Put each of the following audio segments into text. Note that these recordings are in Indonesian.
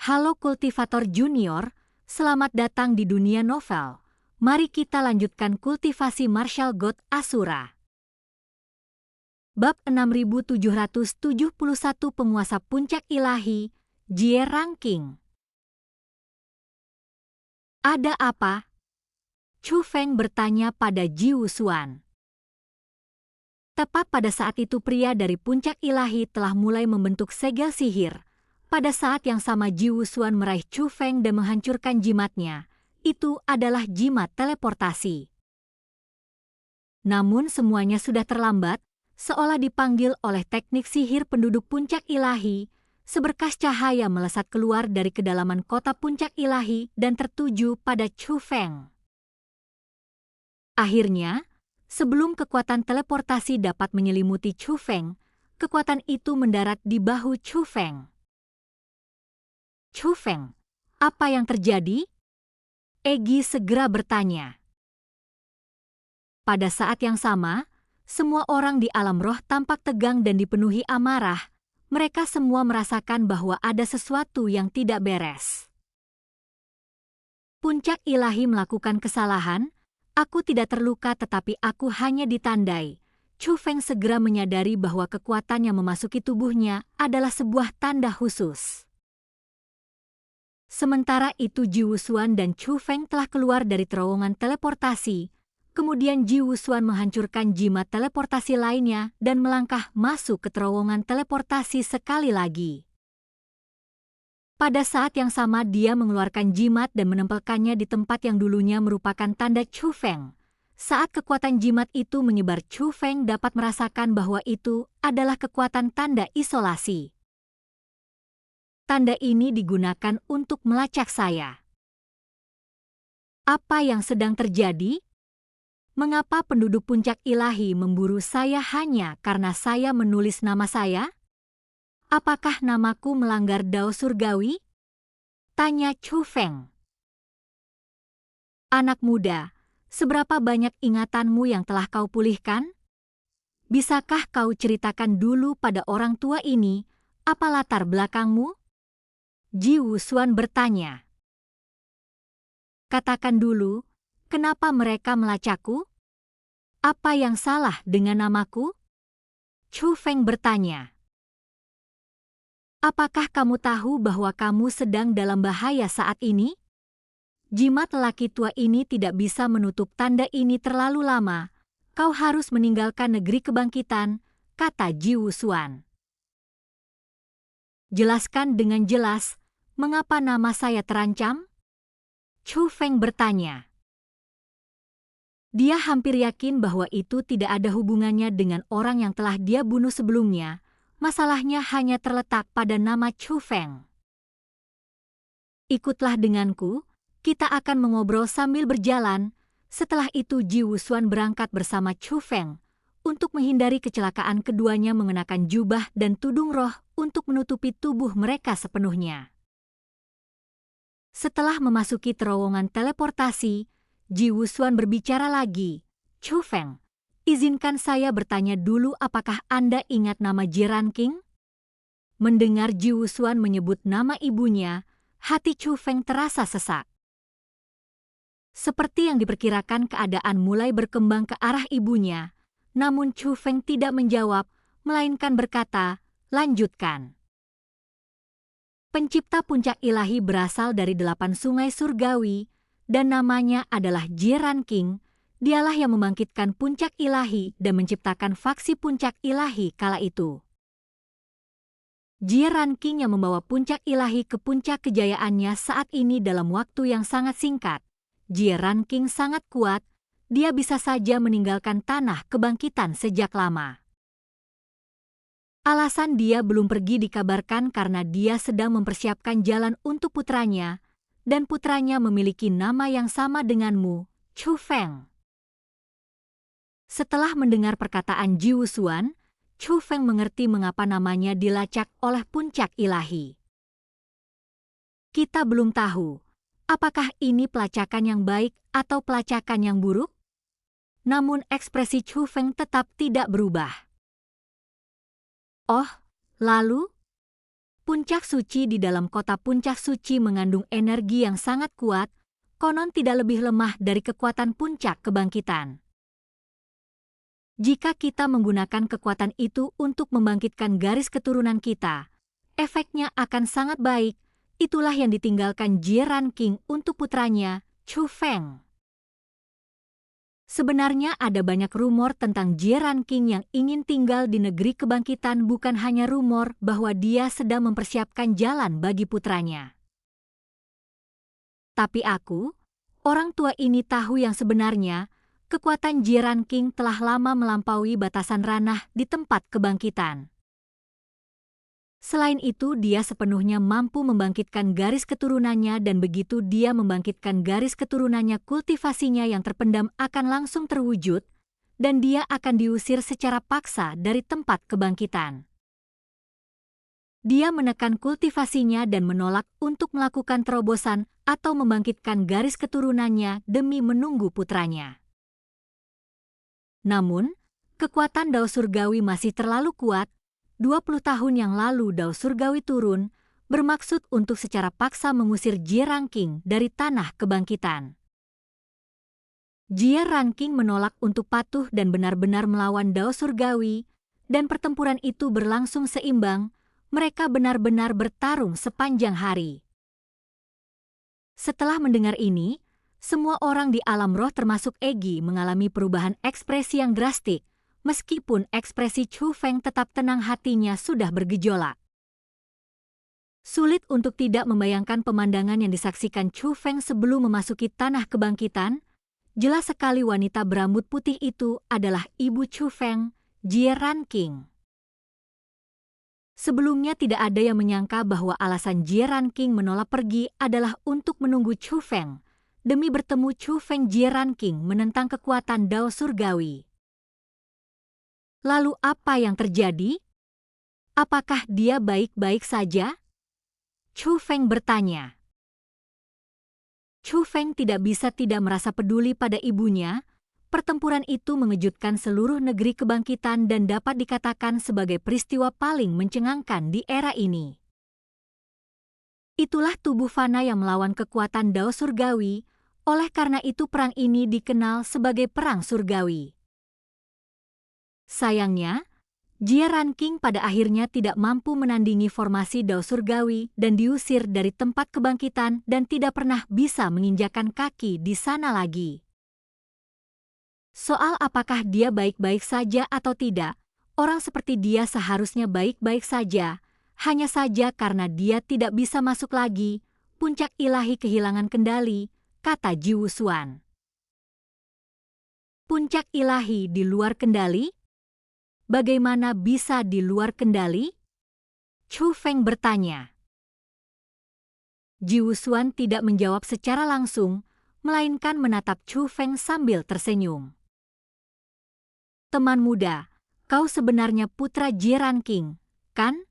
Halo kultivator junior, selamat datang di dunia novel. Mari kita lanjutkan kultivasi Martial God Asura. Bab 6771 Penguasa Puncak Ilahi, Jie Ranking. Ada apa? Chu Feng bertanya pada Ji Wusuan. Tepat pada saat itu pria dari Puncak Ilahi telah mulai membentuk segel sihir. Pada saat yang sama Ji Wusuan meraih Chu Feng dan menghancurkan jimatnya. Itu adalah jimat teleportasi. Namun semuanya sudah terlambat, seolah dipanggil oleh teknik sihir penduduk Puncak Ilahi. Seberkas cahaya melesat keluar dari kedalaman kota Puncak Ilahi dan tertuju pada Chu Feng. Akhirnya, sebelum kekuatan teleportasi dapat menyelimuti Chu Feng, kekuatan itu mendarat di bahu Chu Feng. Chu Feng, apa yang terjadi? Egi segera bertanya. Pada saat yang sama, semua orang di alam roh tampak tegang dan dipenuhi amarah. Mereka semua merasakan bahwa ada sesuatu yang tidak beres. Puncak Ilahi melakukan kesalahan. Aku tidak terluka tetapi aku hanya ditandai. Chu Feng segera menyadari bahwa kekuatan yang memasuki tubuhnya adalah sebuah tanda khusus. Sementara itu Ji Wusuan dan Chu Feng telah keluar dari terowongan teleportasi. Kemudian Ji Wusuan menghancurkan jimat teleportasi lainnya dan melangkah masuk ke terowongan teleportasi sekali lagi. Pada saat yang sama dia mengeluarkan jimat dan menempelkannya di tempat yang dulunya merupakan tanda Chu Feng. Saat kekuatan jimat itu menyebar, Chu Feng dapat merasakan bahwa itu adalah kekuatan tanda isolasi. Tanda ini digunakan untuk melacak saya. Apa yang sedang terjadi? Mengapa penduduk Puncak Ilahi memburu saya hanya karena saya menulis nama saya? Apakah namaku melanggar Dao Surgawi? Tanya Chu Feng. Anak muda, seberapa banyak ingatanmu yang telah kau pulihkan? Bisakah kau ceritakan dulu pada orang tua ini apa latar belakangmu? Ji Wusuan bertanya. Katakan dulu, kenapa mereka melacakku? Apa yang salah dengan namaku? Chu Feng bertanya. Apakah kamu tahu bahwa kamu sedang dalam bahaya saat ini? Jimat lelaki tua ini tidak bisa menutup tanda ini terlalu lama. Kau harus meninggalkan negeri kebangkitan, kata Ji Wusuan. Jelaskan dengan jelas, mengapa nama saya terancam? Chu Feng bertanya. Dia hampir yakin bahwa itu tidak ada hubungannya dengan orang yang telah dia bunuh sebelumnya. Masalahnya hanya terletak pada nama Chu Feng. Ikutlah denganku, kita akan mengobrol sambil berjalan. Setelah itu Ji Wusuan berangkat bersama Chu Feng. Untuk menghindari kecelakaan, keduanya mengenakan jubah dan tudung roh untuk menutupi tubuh mereka sepenuhnya. Setelah memasuki terowongan teleportasi, Ji Wusuan berbicara lagi. Chu Feng, izinkan saya bertanya dulu, apakah Anda ingat nama Jie Ranking? Mendengar Ji Wusuan menyebut nama ibunya, hati Chu Feng terasa sesak. Seperti yang diperkirakan, keadaan mulai berkembang ke arah ibunya. Namun Chu Feng tidak menjawab, melainkan berkata, lanjutkan. Pencipta Puncak Ilahi berasal dari 8 sungai surgawi, dan namanya adalah Jie Ranking. Dialah yang membangkitkan Puncak Ilahi dan menciptakan faksi Puncak Ilahi kala itu. Jie Ranking yang membawa Puncak Ilahi ke puncak kejayaannya saat ini dalam waktu yang sangat singkat. Jie Ranking sangat kuat, dia bisa saja meninggalkan tanah kebangkitan sejak lama. Alasan dia belum pergi dikabarkan karena dia sedang mempersiapkan jalan untuk putranya, dan putranya memiliki nama yang sama denganmu, Chu Feng. Setelah mendengar perkataan Ji Wusuan, Chu Feng mengerti mengapa namanya dilacak oleh Puncak Ilahi. Kita belum tahu, apakah ini pelacakan yang baik atau pelacakan yang buruk? Namun ekspresi Chu Feng tetap tidak berubah. Oh, lalu? Puncak suci di dalam kota puncak suci mengandung energi yang sangat kuat, konon tidak lebih lemah dari kekuatan puncak kebangkitan. Jika kita menggunakan kekuatan itu untuk membangkitkan garis keturunan kita, efeknya akan sangat baik. Itulah yang ditinggalkan Jie Ranqing untuk putranya, Chu Feng. Sebenarnya ada banyak rumor tentang Jie Ranqing yang ingin tinggal di negeri kebangkitan, bukan hanya rumor bahwa dia sedang mempersiapkan jalan bagi putranya. Tapi aku, orang tua ini tahu yang sebenarnya, kekuatan Jie Ranqing telah lama melampaui batasan ranah di tempat kebangkitan. Selain itu, dia sepenuhnya mampu membangkitkan garis keturunannya, dan begitu dia membangkitkan garis keturunannya, kultivasinya yang terpendam akan langsung terwujud, dan dia akan diusir secara paksa dari tempat kebangkitan. Dia menekan kultivasinya dan menolak untuk melakukan terobosan atau membangkitkan garis keturunannya demi menunggu putranya. Namun, kekuatan Dao Surgawi masih terlalu kuat. 20 tahun yang lalu Dao Surgawi turun, bermaksud untuk secara paksa mengusir Jie Ranqing dari tanah kebangkitan. Jie Ranqing menolak untuk patuh dan benar-benar melawan Dao Surgawi, dan pertempuran itu berlangsung seimbang. Mereka benar-benar bertarung sepanjang hari. Setelah mendengar ini, semua orang di alam roh termasuk Egi mengalami perubahan ekspresi yang drastik. Meskipun ekspresi Chu Feng tetap tenang, hatinya sudah bergejolak. Sulit untuk tidak membayangkan pemandangan yang disaksikan Chu Feng sebelum memasuki tanah kebangkitan. Jelas sekali wanita berambut putih itu adalah ibu Chu Feng, Jie Ranqing. Sebelumnya tidak ada yang menyangka bahwa alasan Jie Ranqing menolak pergi adalah untuk menunggu Chu Feng. Demi bertemu Chu Feng, Jie Ranqing menentang kekuatan Dao Surgawi. Lalu apa yang terjadi? Apakah dia baik-baik saja? Chu Feng bertanya. Chu Feng tidak bisa tidak merasa peduli pada ibunya. Pertempuran itu mengejutkan seluruh negeri kebangkitan dan dapat dikatakan sebagai peristiwa paling mencengangkan di era ini. Itulah tubuh fana yang melawan kekuatan Dao Surgawi, oleh karena itu perang ini dikenal sebagai Perang Surgawi. Sayangnya, Jie Ranqing pada akhirnya tidak mampu menandingi formasi Dao Surgawi dan diusir dari tempat kebangkitan dan tidak pernah bisa menginjakkan kaki di sana lagi. Soal apakah dia baik-baik saja atau tidak, orang seperti dia seharusnya baik-baik saja, hanya saja karena dia tidak bisa masuk lagi, puncak ilahi kehilangan kendali, kata Ji Wusuan. Puncak ilahi di luar kendali? Bagaimana bisa di luar kendali? Chu Feng bertanya. Ji Wusuan tidak menjawab secara langsung, melainkan menatap Chu Feng sambil tersenyum. Teman muda, kau sebenarnya putra Jie Ranqing, kan?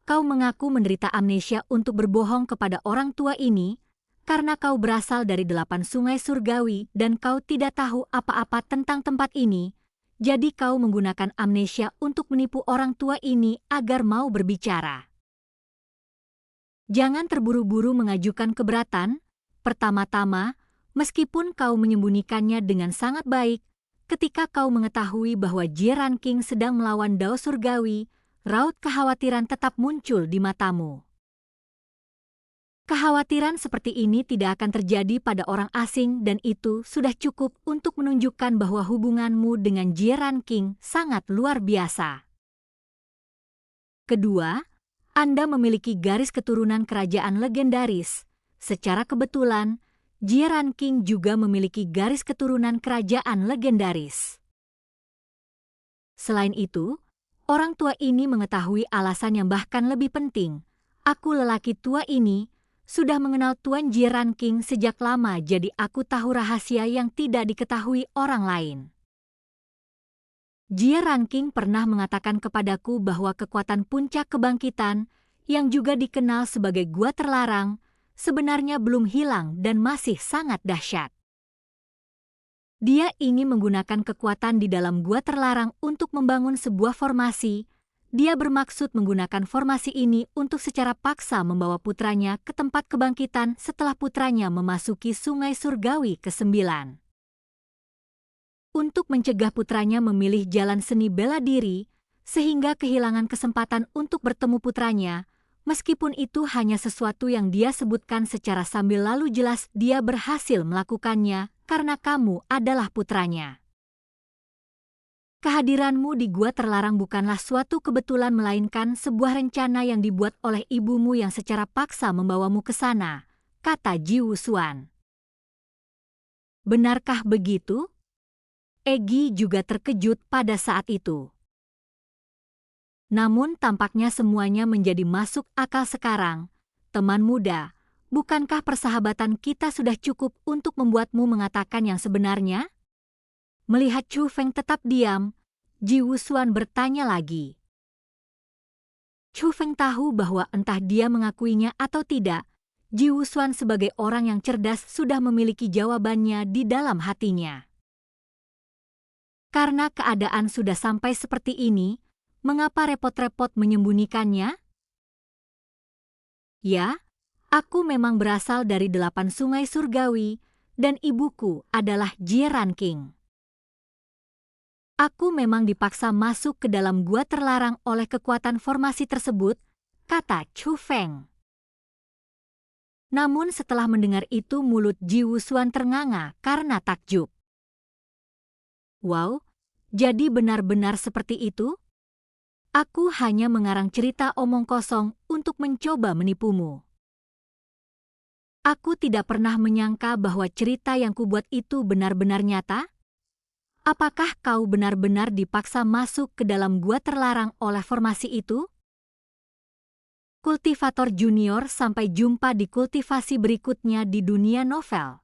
Kau mengaku menderita amnesia untuk berbohong kepada orang tua ini, karena kau berasal dari 8 sungai surgawi dan kau tidak tahu apa-apa tentang tempat ini. Jadi kau menggunakan amnesia untuk menipu orang tua ini agar mau berbicara. Jangan terburu-buru mengajukan keberatan. Pertama-tama, meskipun kau menyembunyikannya dengan sangat baik, ketika kau mengetahui bahwa Jie Ranqing sedang melawan Dao Surgawi, raut kekhawatiran tetap muncul di matamu. Kekhawatiran seperti ini tidak akan terjadi pada orang asing dan itu sudah cukup untuk menunjukkan bahwa hubunganmu dengan Jie Ranqing sangat luar biasa. Kedua, Anda memiliki garis keturunan kerajaan legendaris. Secara kebetulan, Jie Ranqing juga memiliki garis keturunan kerajaan legendaris. Selain itu, orang tua ini mengetahui alasan yang bahkan lebih penting. Aku lelaki tua ini sudah mengenal Tuan Jie Ranqing sejak lama, jadi aku tahu rahasia yang tidak diketahui orang lain. Jie Ranqing pernah mengatakan kepadaku bahwa kekuatan puncak kebangkitan, yang juga dikenal sebagai Gua Terlarang, sebenarnya belum hilang dan masih sangat dahsyat. Dia ingin menggunakan kekuatan di dalam Gua Terlarang untuk membangun sebuah formasi, Dia bermaksud menggunakan formasi ini untuk secara paksa membawa putranya ke tempat kebangkitan setelah putranya memasuki Sungai Surgawi ke-9. Untuk mencegah putranya memilih jalan seni bela diri, sehingga kehilangan kesempatan untuk bertemu putranya, meskipun itu hanya sesuatu yang dia sebutkan secara sambil lalu jelas dia berhasil melakukannya karena kamu adalah putranya. Kehadiranmu di gua terlarang bukanlah suatu kebetulan melainkan sebuah rencana yang dibuat oleh ibumu yang secara paksa membawamu ke sana, kata Ji Wusuan. Benarkah begitu? Egi juga terkejut pada saat itu. Namun tampaknya semuanya menjadi masuk akal sekarang. Teman muda, bukankah persahabatan kita sudah cukup untuk membuatmu mengatakan yang sebenarnya? Melihat Chu Feng tetap diam, Ji Wusuan bertanya lagi. Chu Feng tahu bahwa entah dia mengakuinya atau tidak, Ji Wusuan sebagai orang yang cerdas sudah memiliki jawabannya di dalam hatinya. Karena keadaan sudah sampai seperti ini, mengapa repot-repot menyembunyikannya? Ya, aku memang berasal dari 8 sungai surgawi dan ibuku adalah Jie Ranking. Aku memang dipaksa masuk ke dalam gua terlarang oleh kekuatan formasi tersebut, kata Chu Feng. Namun setelah mendengar itu mulut Ji Wusuan ternganga karena takjub. Wow, jadi benar-benar seperti itu? Aku hanya mengarang cerita omong kosong untuk mencoba menipumu. Aku tidak pernah menyangka bahwa cerita yang kubuat itu benar-benar nyata. Apakah kau benar-benar dipaksa masuk ke dalam gua terlarang oleh formasi itu? Kultivator Junior, sampai jumpa di kultivasi berikutnya di dunia novel.